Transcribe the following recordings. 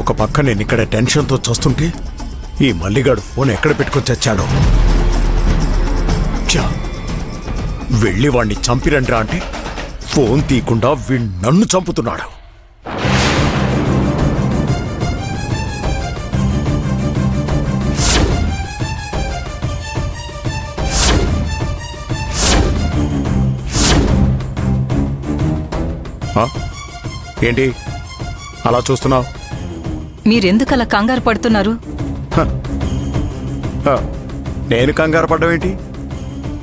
ఒక పక్క నేను ఇక్కడ టెన్షన్తో చస్తుంటే ఈ మల్లిగాడు ఫోన్ ఎక్కడ పెట్టుకొని చచ్చాడో. వెళ్ళి వాణ్ణి చంపిరండ్రా అంటే ఫోన్ తీయకుండా వీడు నన్ను చంపుతున్నాడు. ఏంటి అలా చూస్తున్నావు? మీరెందుకలా కంగారు పడుతున్నారు? నేను కంగారు పడ్డం?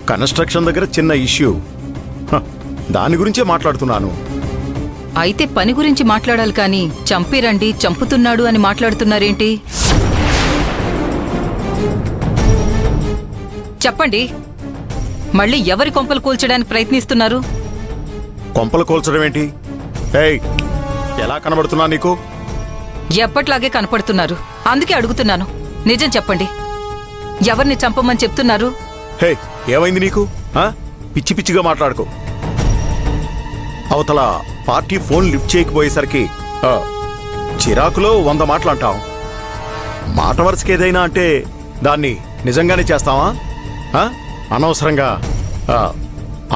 కన్స్ట్రక్షన్ దగ్గర చిన్న ఇష్యూ, దాని గురించే మాట్లాడుతున్నాను. అయితే పని గురించి మాట్లాడాలి కానీ చంపిరండి చంపుతున్నాడు అని మాట్లాడుతున్నారేంటి? చెప్పండి, మళ్ళీ ఎవరి కొంపలు కూల్చడానికి ప్రయత్నిస్తున్నారు? కొంపలు కూల్చడం ఏంటి? ఏయ్, ఎలా కనబడుతున్నా నీకు? ఎప్పట్లాగే కనపడుతున్నారు, అందుకే అడుగుతున్నాను. నిజం చెప్పండి, ఎవరిని చంపమని చెప్తున్నారు? హే, ఏమైంది నీకు? పిచ్చి పిచ్చిగా మాట్లాడుకో. అవతల పార్టీ ఫోన్ లిఫ్ట్ చేయకపోయేసరికి చిరాకులో 100 మాటలు అంటాం. మాట వరుసకి ఏదైనా అంటే దాన్ని నిజంగానే చేస్తావా? అనవసరంగా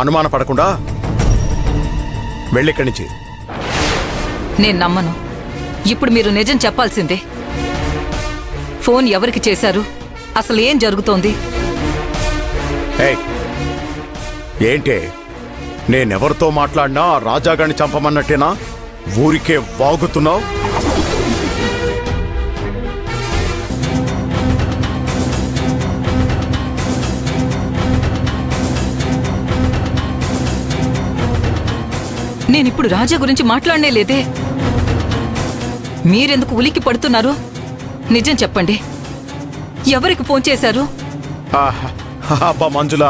అనుమాన పడకుండా వెళ్ళిక్కడి నుంచి. నేను నమ్మను. ఇప్పుడు మీరు నిజం చెప్పాల్సిందే. ఫోన్ ఎవరికి చేశారు? అసలు ఏం జరుగుతోంది? ఏంటే, నేనెవరితో మాట్లాడినా రాజాగాడిని చంపమన్నట్టేనా? ఊరికే వాగుతున్నావు? నేనిప్పుడు రాజా గురించి మాట్లాడనే లేదే. మీరెందుకు ఉలికి పడుతున్నారు? నిజం చెప్పండి, ఎవరికి ఫోన్ చేశారు? అబ్బా మంజులా,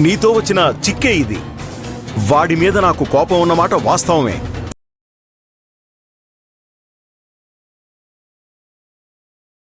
నీతో వచ్చిన చిక్కే ఇది. వాడి మీద నాకు కోపం ఉన్నమాట వాస్తవమే.